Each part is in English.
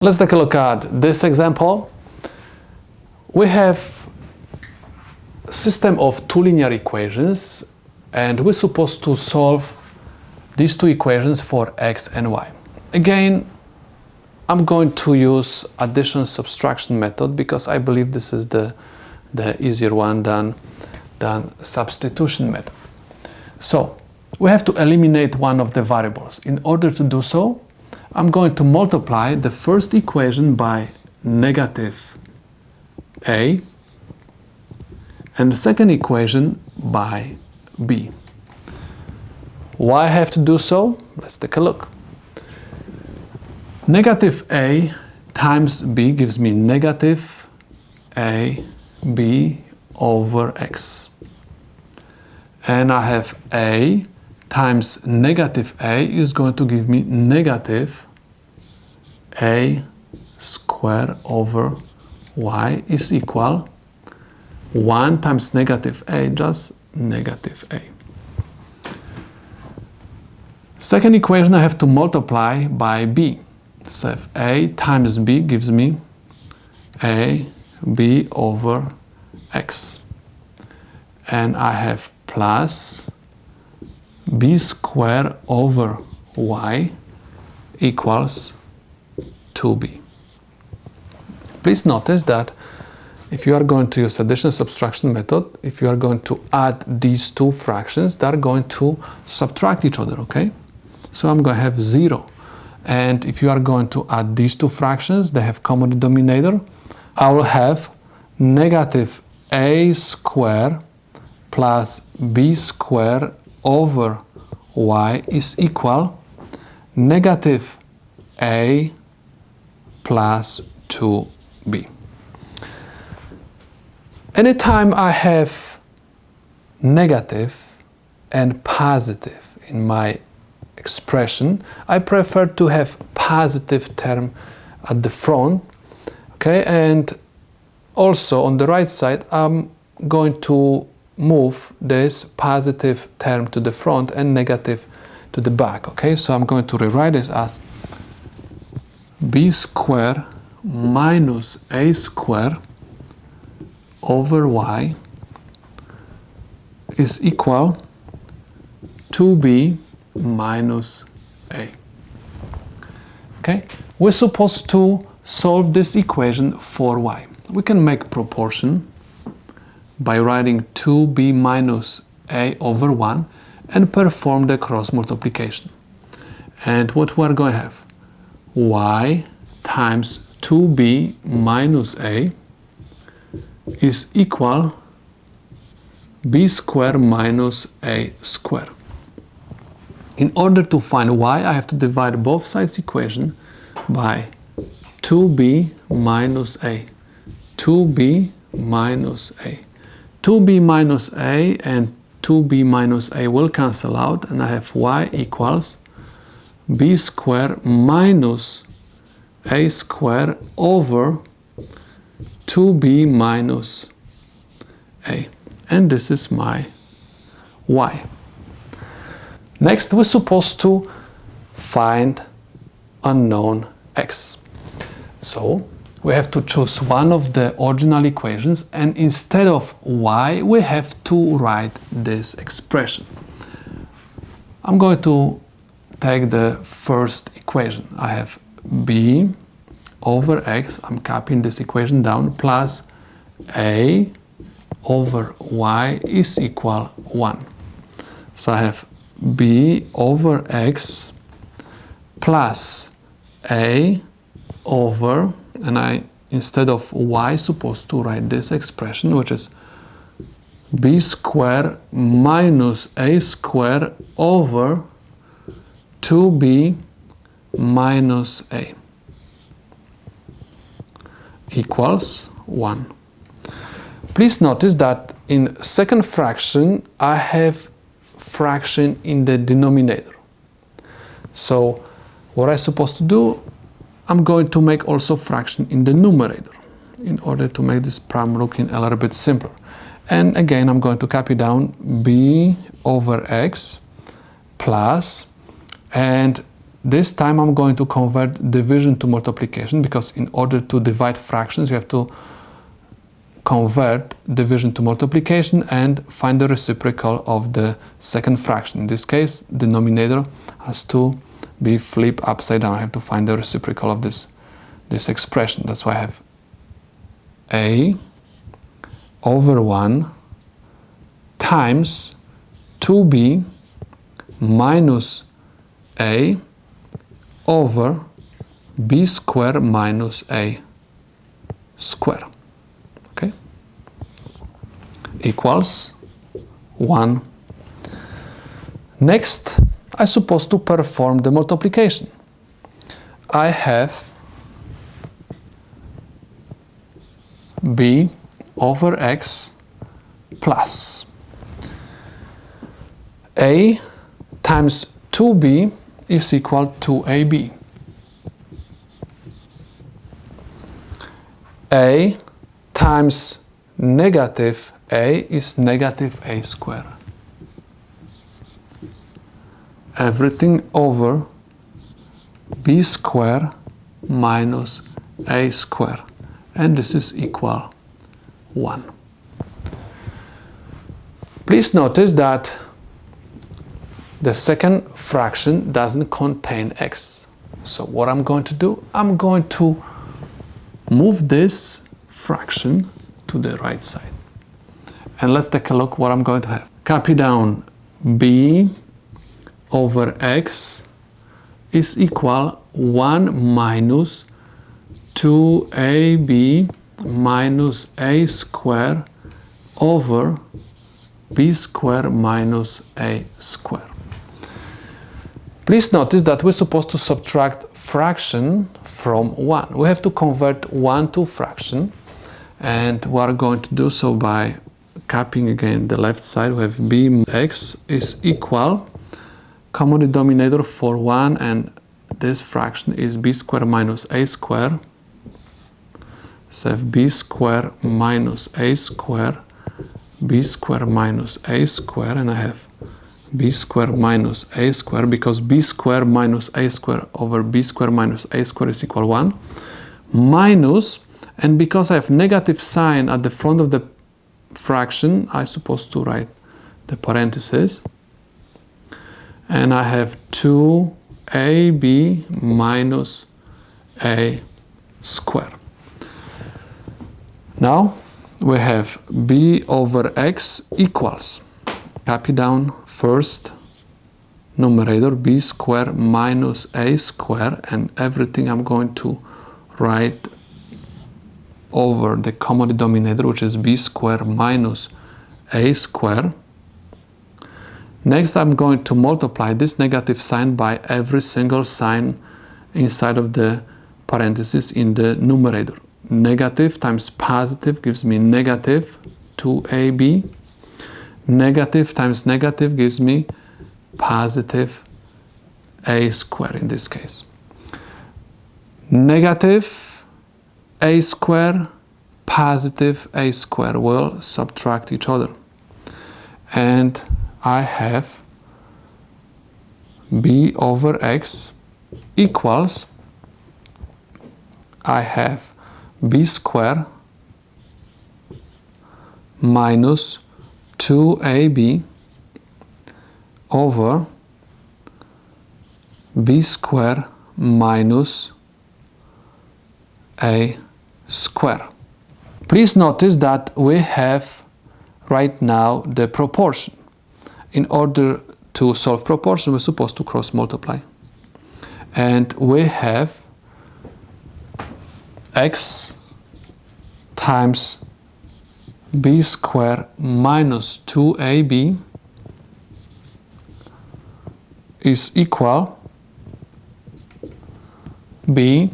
Let's take a look at this example. We have a system of two linear equations, and we're supposed to solve these two equations for x and y. Again, I'm going to use addition subtraction method because I believe this is the easier one than substitution method. So we have to eliminate one of the variables. In order to do so, I'm going to multiply the first equation by negative a and the second equation by b. Why I have to do so? Let's take a look. Negative a times b gives me negative ab over x. And I have a times negative a is going to give me negative a squared over y is equal 1 times negative a, just negative a. Second equation I have to multiply by b. So if a times b gives me a b over x. And I have plus b squared over y equals 2b. Please notice that if you are going to use addition subtraction method, if you are going to add these two fractions, they are going to subtract each other, okay? So I'm going to have 0. And if you are going to add these two fractions, they have common denominator, I will have negative a squared plus b squared over y is equal negative a plus 2b. Anytime I have negative and positive in my expression, I prefer to have positive term at the front, okay? And also on the right side, I'm going to move this positive term to the front and negative to the back, okay? So I'm going to rewrite this as b squared minus a squared over y is equal 2b minus a. Okay? We're supposed to solve this equation for y. We can make proportion by writing 2b minus a over 1 and perform the cross multiplication. And what we're going to have? Y times 2b minus a is equal b squared minus a squared. In order to find y, I have to divide both sides equation by 2b minus a. 2b minus a. 2b minus a and 2b minus a will cancel out, and I have y equals b squared minus a squared over 2b minus a. And this is my y. Next, we're supposed to find unknown x. So we have to choose one of the original equations, and instead of y, we have to write this expression. I'm going to take the first equation. I have b over x, I'm copying this equation down, plus a over y is equal 1. So I have b over x plus a over, and I, instead of y, supposed to write this expression, which is b squared minus a squared over 2b minus a equals 1. Please notice that in second fraction, I have fraction in the denominator. So what I'm supposed to do, I'm going to make also fraction in the numerator in order to make this problem looking a little bit simpler. And again, I'm going to copy down b over x plus, and this time I'm going to convert division to multiplication, because in order to divide fractions you have to convert division to multiplication and find the reciprocal of the second fraction. In this case, the denominator has to be flipped upside down. I have to find the reciprocal of this expression. That's why I have a over 1 times 2b minus a over b square minus a square. Okay? Equals 1. Next, I'm supposed to perform the multiplication. I have b over x plus a times 2b is equal to ab. A times negative a is negative a square. Everything over b square minus a square. And this is equal 1. Please notice that the second fraction doesn't contain x. So what I'm going to do, I'm going to move this fraction to the right side. And let's take a look what I'm going to have. Copy down b over x is equal 1 minus 2ab minus a square over b square minus a square. Please notice that we're supposed to subtract fraction from 1. We have to convert 1 to fraction, and we're going to do so by copying again the left side. We have bx is equal, common denominator for 1, and this fraction is b square minus a square. So I have b square minus a square, b square minus a square, and I have b square minus a square, because b square minus a square over b square minus a square is equal 1, minus, and because I have negative sign at the front of the fraction, I'm supposed to write the parentheses, and I have 2ab minus a square. Now we have b over x equals, copy down first numerator, b square minus a square, and everything I'm going to write over the common denominator, which is b square minus a square. Next, I'm going to multiply this negative sign by every single sign inside of the parentheses in the numerator. Negative times positive gives me negative 2ab. Negative times negative gives me positive a square in this case. Negative a square, positive a square will subtract each other. And I have b over x equals, I have b square minus 2ab over b square minus a square. Please notice that we have right now the proportion. In order to solve proportion, we're supposed to cross multiply. And we have x times b square minus 2ab is equal b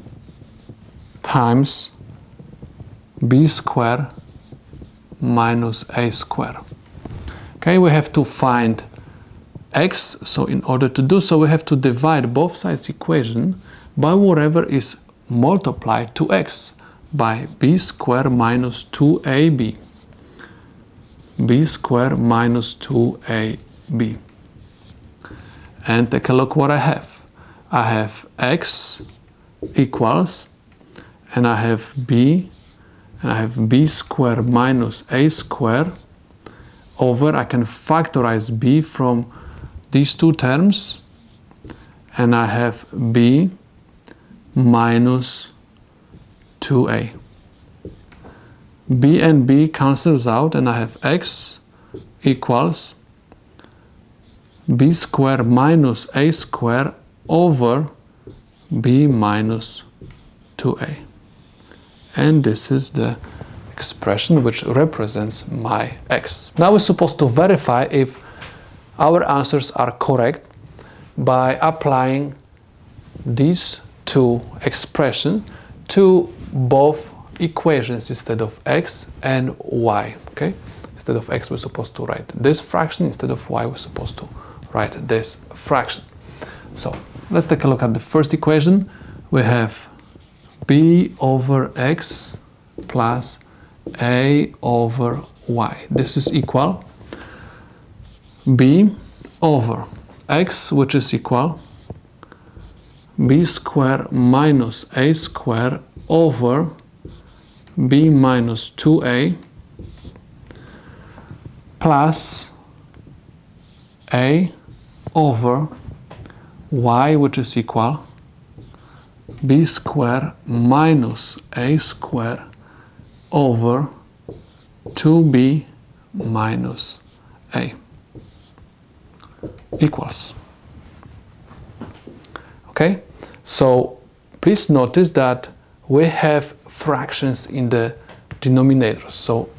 times b square minus a square. Okay, we have to find x, so in order to do so we have to divide both sides equation by whatever is multiplied to x, by b square minus 2ab. b square minus 2ab. And take a look what I have. I have x equals, and I have b, and I have b squared minus a squared over, I can factorize b from these two terms, and I have b minus 2a. b and b cancels out, and I have x equals b squared minus a squared over b minus 2a. And this is the expression which represents my x. Now we're supposed to verify if our answers are correct by applying these two expressions to both equations instead of x and y. Okay? Instead of x, we're supposed to write this fraction. Instead of y, we're supposed to write this fraction. So let's take a look at the first equation. We have b over x plus a over y. This is equal b over x, which is equal b squared minus a squared over b minus 2a plus a over y, which is equal b squared minus a squared over 2b minus a equals. Okay, so please notice that we have fractions in the denominator. So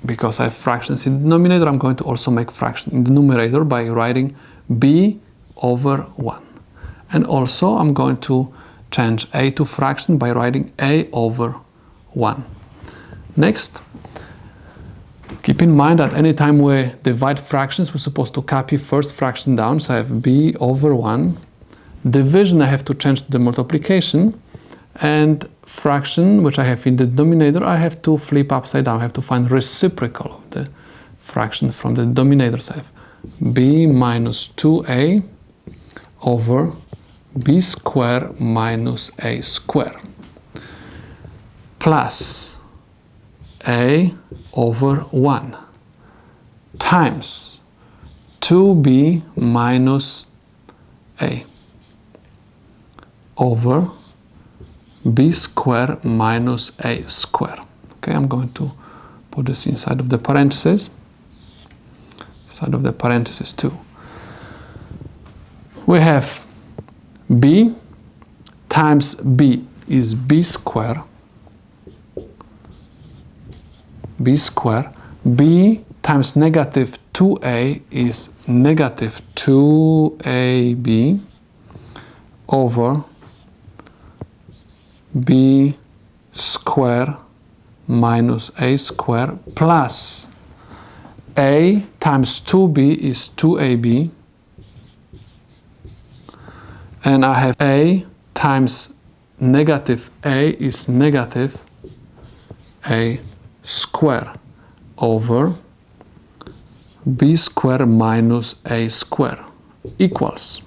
because I have fractions in the denominator, I'm going to also make fraction in the numerator by writing b over 1. And also I'm going to change a to fraction by writing a over 1. Next, keep in mind that anytime we divide fractions, we're supposed to copy first fraction down. So I have b over 1. Division, I have to change to the multiplication. And fraction, which I have in the denominator, I have to flip upside down. I have to find reciprocal of the fraction from the denominator. So I have b minus 2a over b squared minus a squared plus a over 1 times 2b minus a over b squared minus a squared. Okay, I'm going to put this inside of the parentheses. Inside of the parentheses too. We have b times b is b squared. B squared. b times negative 2a is negative 2ab over b squared minus a squared plus a times 2b is 2ab, and I have a times negative a is negative a squared over b squared minus a squared equals.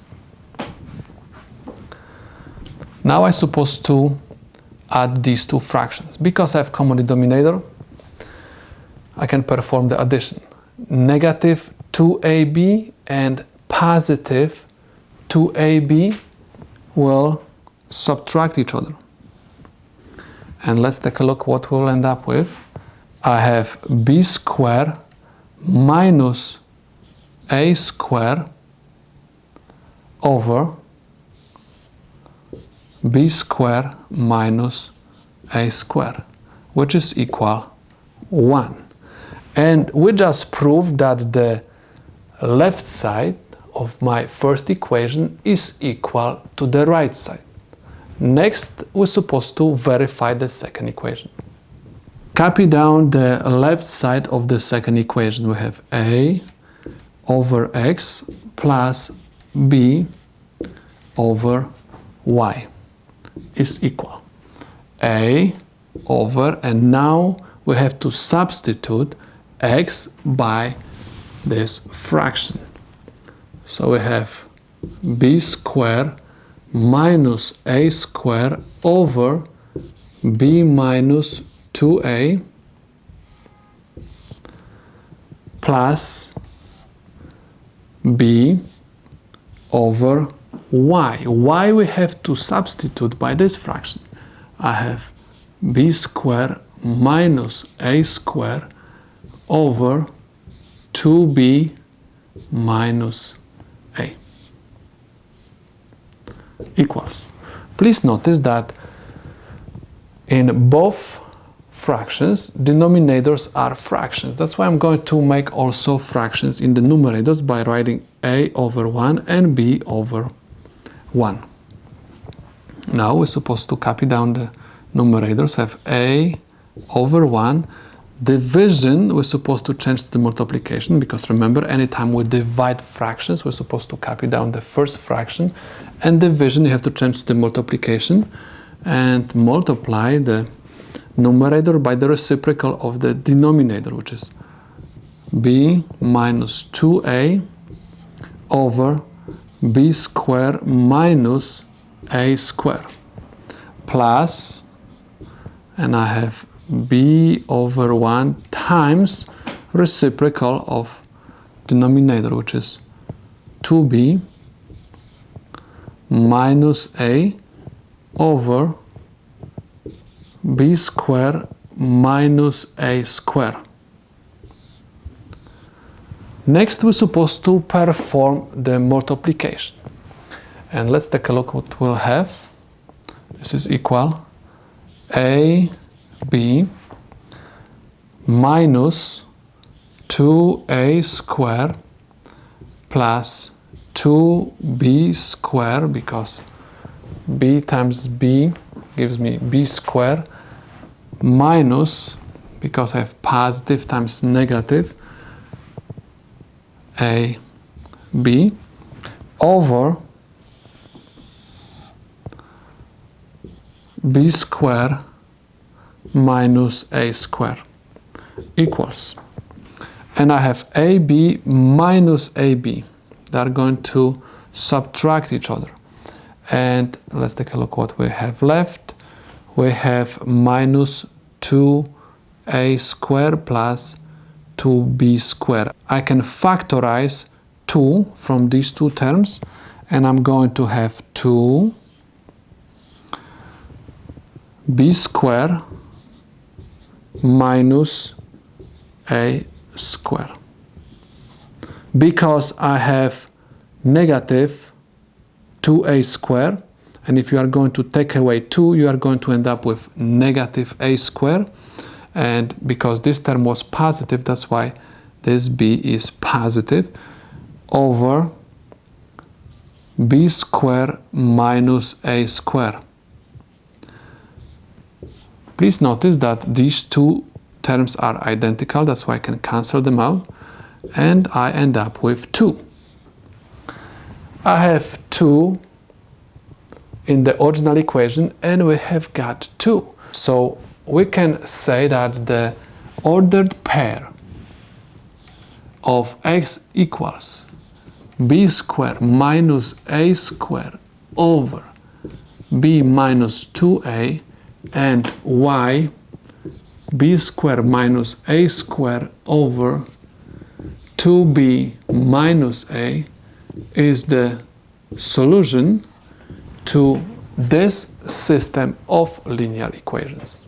Now I'm supposed to add these two fractions. Because I have common denominator, I can perform the addition. Negative 2ab and positive 2ab will subtract each other. And let's take a look what we'll end up with. I have b squared minus a squared over b squared minus a squared, which is equal 1. And we just proved that the left side of my first equation is equal to the right side. Next, we're supposed to verify the second equation. Copy down the left side of the second equation. We have a over x plus b over y is equal a over, and now we have to substitute x by this fraction. So we have b squared minus a squared over b minus 2a plus b over y. Why we have to substitute by this fraction? I have b squared minus a squared over 2b minus a equals. Please notice that in both fractions, denominators are fractions. That's why I'm going to make also fractions in the numerators by writing a over 1 and b over 1. Now we're supposed to copy down the numerators, have a over 1. Division, we're supposed to change the multiplication, because remember, anytime we divide fractions, we're supposed to copy down the first fraction, and division, you have to change the multiplication and multiply the numerator by the reciprocal of the denominator, which is b minus 2a over b squared minus a squared plus, and I have b over 1 times reciprocal of denominator, which is 2b minus a over b squared minus a squared. Next, we're supposed to perform the multiplication. And let's take a look what we'll have. This is equal a b minus 2a squared plus 2b squared, because b times b gives me b squared, minus, because I have positive times negative, a b over b squared minus a squared equals, and I have ab minus ab. They are going to subtract each other, and let's take a look what we have left. We have minus 2a squared plus 2b squared. I can factorize 2 from these two terms, and I'm going to have 2b squared minus a squared. Because I have negative 2a squared, and if you are going to take away 2, you are going to end up with negative a squared. And because this term was positive, that's why this b is positive, over b squared minus a squared. Please notice that these two terms are identical, that's why I can cancel them out, and I end up with 2. I have 2 in the original equation, and we have got 2. So we can say that the ordered pair of x equals b squared minus a squared over b minus 2a and y b squared minus a squared over 2b minus a is the solution to this system of linear equations.